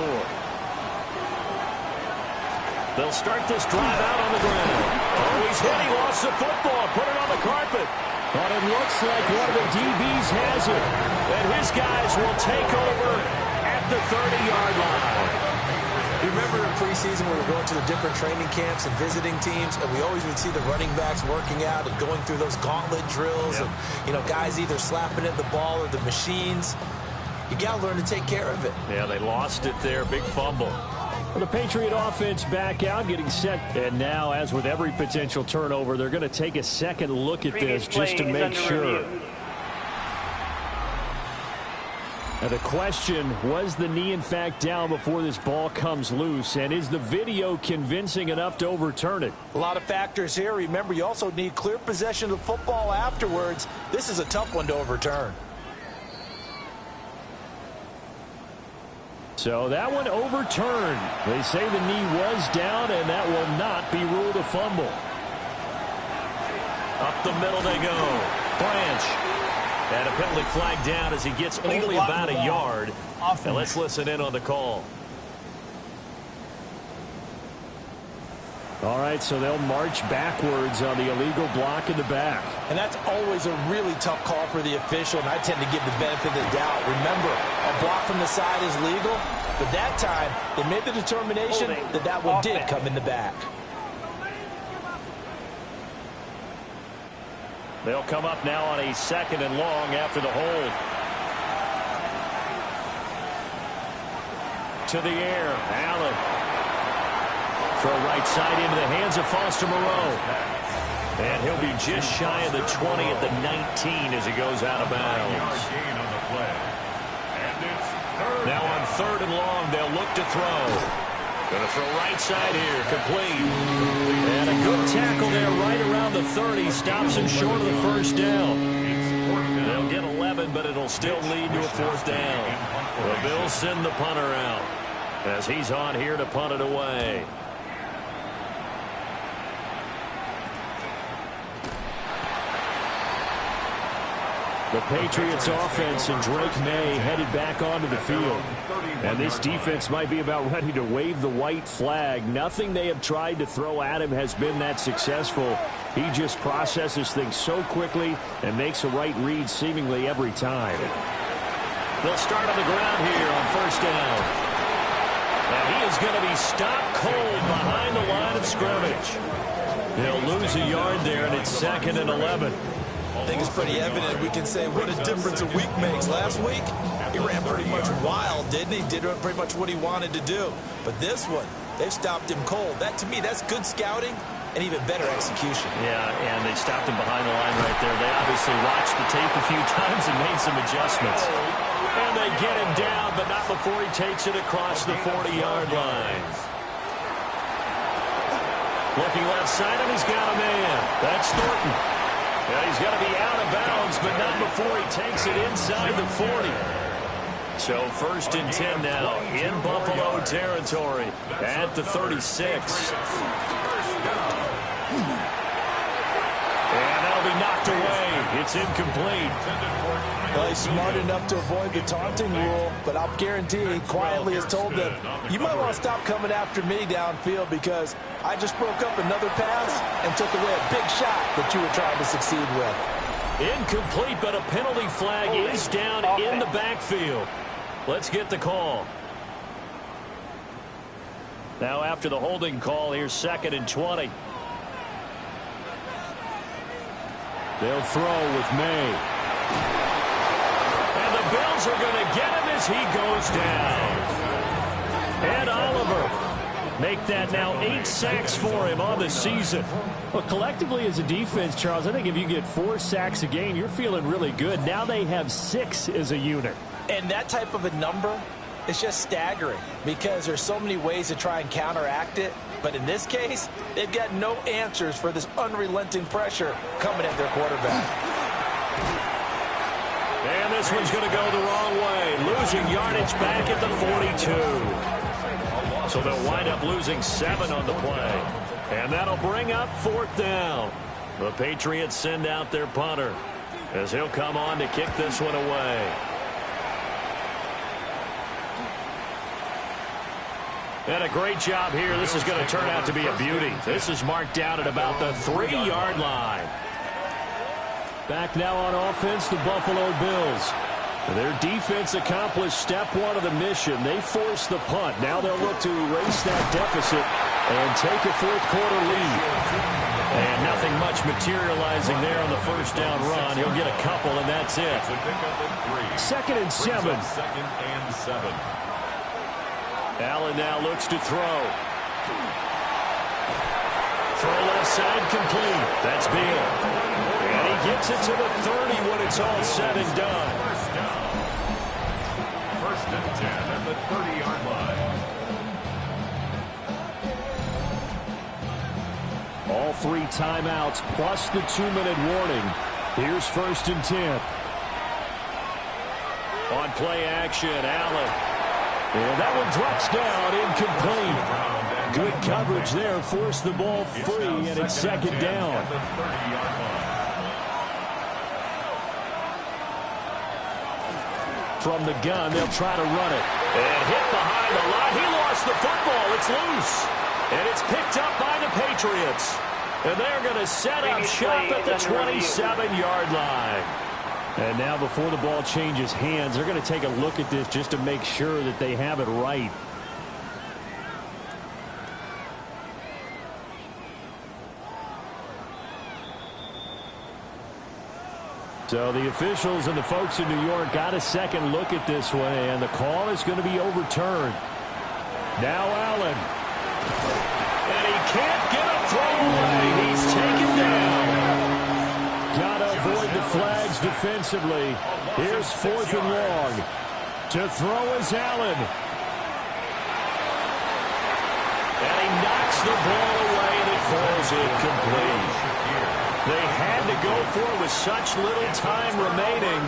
They'll start this drive out on the ground. Oh, he's hit. He lost the football. Put it on the carpet. But it looks like one of the DBs has it. And his guys will take over at the 30-yard line. You remember in preseason when we were going to the different training camps and visiting teams, and we always would see the running backs working out and going through those gauntlet drills, and, you know, guys either slapping at the ball or the machines. You got to learn to take care of it. Yeah, they lost it there. Big fumble. Well, the Patriot offense back out, getting set. And now, as with every potential turnover, they're going to take a second look at this just to make sure. Now the question, was the knee in fact down before this ball comes loose? And is the video convincing enough to overturn it? A lot of factors here. Remember, you also need clear possession of the football afterwards. This is a tough one to overturn. So that one overturned. They say the knee was down, and that will not be ruled a fumble. Up the middle they go. Branch. And a penalty flag down as he gets only about a yard. And let's listen in on the call. All right, so they'll march backwards on the illegal block in the back. And that's always a really tough call for the official, and I tend to give the benefit of the doubt. Remember, a block from the side is legal, but that time they made the determination that that one did come in the back. They'll come up now on a 2nd and long after the hold. To the air, Allen. Throw right side into the hands of Foster Moreau. And he'll be just shy of the 20 at the 19 as he goes out of bounds. Now on 3rd and long, they'll look to throw. Going to throw right side here, complete. And a good tackle there right around the 30. Stops him short of the 1st down. They'll get 11, but it'll still lead to a 4th down. The Bills send the punter out as he's on here to punt it away. The Patriots offense and Drake May headed back onto the field. And this defense might be about ready to wave the white flag. Nothing they have tried to throw at him has been that successful. He just processes things so quickly and makes a right read seemingly every time. They'll start on the ground here on 1st down. And he is going to be stopped cold behind the line of scrimmage. He'll lose a yard there, and it's 2nd and 11. I think it's pretty evident. We can say what a difference a week makes. Last week, he ran pretty much wild, didn't he? Did pretty much what he wanted to do. But this one, they've stopped him cold. That, to me, that's good scouting and even better execution. Yeah, and they stopped him behind the line right there. They obviously watched the tape a few times and made some adjustments. And they get him down, but not before he takes it across the 40-yard line. Looking left side, and he's got a man. That's Thornton. Yeah, he's got to be out of bounds, but not before he takes it inside the 40. So 1st and 10 now in Buffalo territory at the 36. And that'll be knocked away. It's incomplete. Well, he's smart enough to avoid the taunting rule, but I'll guarantee he quietly has told them, you might want to stop coming after me downfield because I just broke up another pass and took away a big shot that you were trying to succeed with. Incomplete, but a penalty flag is down in the backfield. Let's get the call. Now after the holding call, here's 2nd and 20. They'll throw with May. And the Bills are going to get him as he goes down. And Oliver make that now 8 sacks for him on the season. Well, collectively as a defense, Charles, I think if you get 4 sacks a game, you're feeling really good. Now they have 6 as a unit. And that type of a number It's just staggering because there's so many ways to try and counteract it. But in this case, they've got no answers for this unrelenting pressure coming at their quarterback. And this one's going to go the wrong way. Losing yardage back at the 42. So they'll wind up losing 7 on the play. And that'll bring up 4th down. The Patriots send out their punter as he'll come on to kick this one away. And a great job here. This is going to turn out to be a beauty. This is marked down at about the 3-yard line. Back now on offense, the Buffalo Bills. Their defense accomplished step 1 of the mission. They forced the punt. Now they'll look to erase that deficit and take a 4th quarter lead. And nothing much materializing there on the first down run. He'll get a couple, and that's it. 2nd and 7. Allen now looks to throw. Throw left side complete. That's Beal. And he gets it to the 30 when it's all said and done. 1st and 10 at the 30-yard line. All 3 timeouts plus the 2-minute warning. Here's 1st and 10. On play action, Allen. And that one drops down, incomplete. Good coverage there, forced the ball free, and it's 2nd down. From the gun, they'll try to run it. And hit behind the line. He lost the football. It's loose. And it's picked up by the Patriots. And they're going to set up shop at the 27-yard line. And now before the ball changes hands, they're going to take a look at this just to make sure that they have it right. So the officials and the folks in New York got a second look at this one, and the call is going to be overturned. Now Allen. And he can't get a throwaway. He's taken down. Got to avoid the flags defensively. Here's 4th and long. To throw is Allen. And he knocks the ball away and it falls incomplete. They had to go for it with such little time remaining.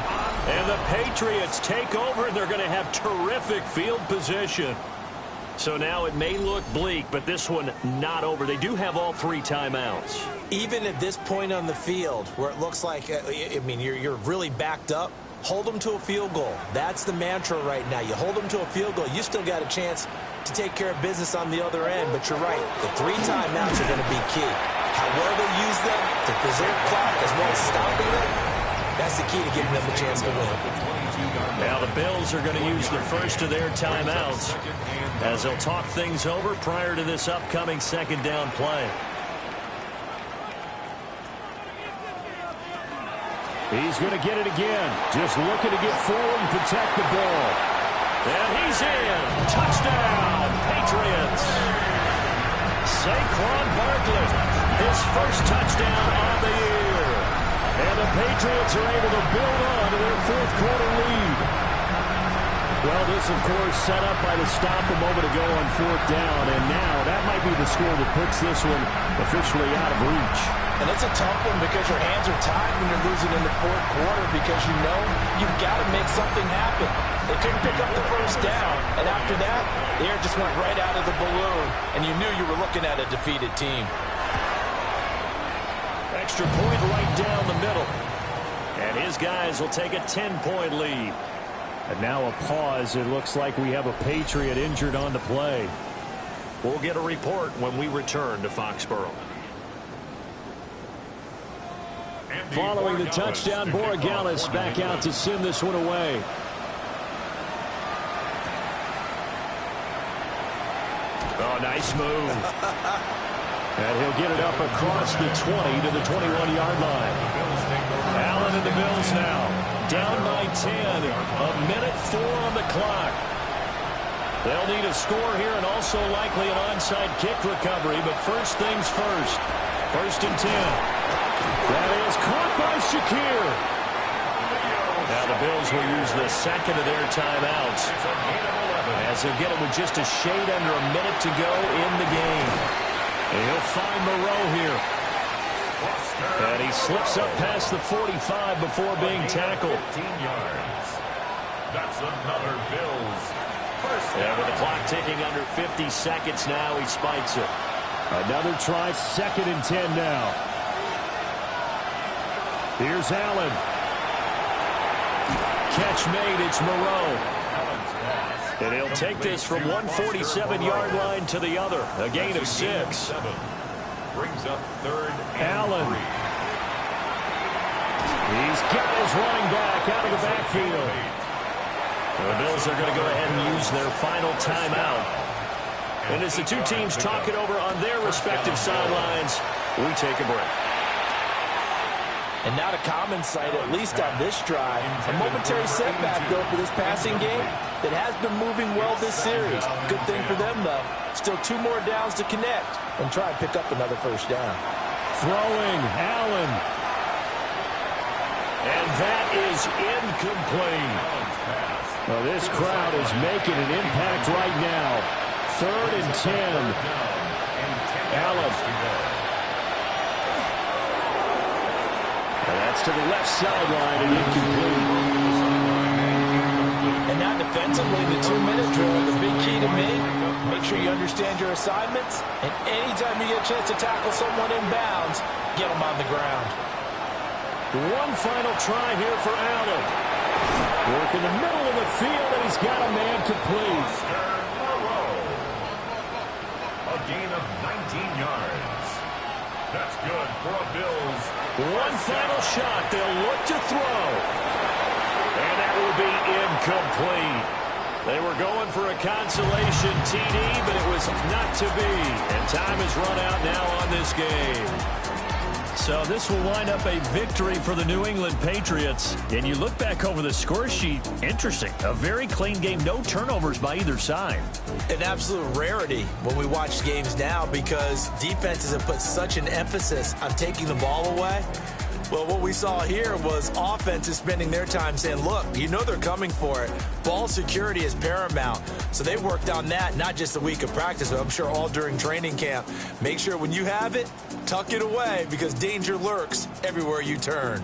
And the Patriots take over, and they're going to have terrific field position. So now it may look bleak, but this one not over. They do have all 3 timeouts. Even at this point on the field, where it looks like, I mean, you're really backed up, hold them to a field goal. That's the mantra right now. You hold them to a field goal. You still got a chance to take care of business on the other end, but you're right. The 3 timeouts are going to be key. However they use them to preserve clock as well as stopping them, that's the key to giving them a chance to win. Now the Bills are going to use the first of their timeouts as they'll talk things over prior to this upcoming 2nd down play. He's going to get it again. Just looking to get forward and protect the ball. And he's in. Touchdown, Patriots. Saquon Barkley, his first touchdown on the year. And the Patriots are able to build on to their 4th quarter lead. Well, this, of course, set up by the stop a moment ago on 4th down. And now that might be the score that puts this one officially out of reach. And it's a tough one because your hands are tied when you're losing in the 4th quarter because you know you've got to make something happen. They couldn't pick up the first down, and after that, the air just went right out of the balloon, and you knew you were looking at a defeated team. Extra point right down the middle. And his guys will take a 10-point lead. And now a pause. It looks like we have a Patriot injured on the play. We'll get a report when we return to Foxborough. Following the touchdown, Borregales back out to send this one away. Oh, nice move. And he'll get it up across the 20 to the 21-yard line. Allen and the Bills now. Down by 10. A minute 4 on the clock. They'll need a score here and also likely an onside kick recovery. But first things first. 1st and 10. That is caught by Shakir. Now the Bills will use the second of their timeouts, as they'll get it with just a shade under a minute to go in the game. And he'll find Moreau here. And he slips up past the 45 before being tackled. 15 yards. That's another Bills. And with the clock ticking under 50 seconds now, he spikes it. Another try, 2nd and 10 now. Here's Allen. Catch made, it's Moreau. And he'll take this from 147-yard line to the other. A gain of 6. Brings up 3rd and Allen. 3. He's got his running back out of the backfield. The Bills are going to go ahead and use their final timeout. And as the two teams talk it over on their respective sidelines, we take a break. And not a common sight, at least on this drive. A momentary setback, though, for this passing game that has been moving well this series. Good thing for them, though. Still 2 more downs to connect and try and pick up another first down. Throwing, Allen. And that is incomplete. Well, this crowd is making an impact right now. 3rd and 10. Allen. And that's to the left sideline and incomplete. And now defensively, the 2-minute drill, the big key to me, make sure you understand your assignments, and anytime you get a chance to tackle someone in bounds, get them on the ground. One final try here for Allen. Work in the middle of the field, and he's got a man complete. A gain of 19 yards. That's good for a Bills. One final shot. They'll look to throw. And that will be incomplete. They were going for a consolation TD, but it was not to be. And time has run out now on this game. So this will wind up a victory for the New England Patriots. And you look back over the score sheet, interesting. A very clean game, no turnovers by either side. An absolute rarity when we watch games now because defenses have put such an emphasis on taking the ball away. Well, what we saw here was offenses spending their time saying, look, you know they're coming for it. Ball security is paramount. So they worked on that, not just a week of practice, but I'm sure all during training camp. Make sure when you have it, tuck it away because danger lurks everywhere you turn.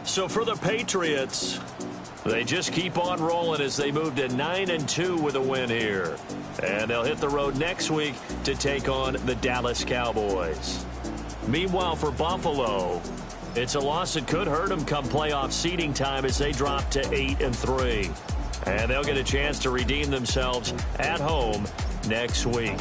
So for the Patriots, they just keep on rolling as they move to 9-2 with a win here. And they'll hit the road next week to take on the Dallas Cowboys. Meanwhile, for Buffalo, it's a loss that could hurt them come playoff seeding time as they drop to 8-3. And they'll get a chance to redeem themselves at home next week.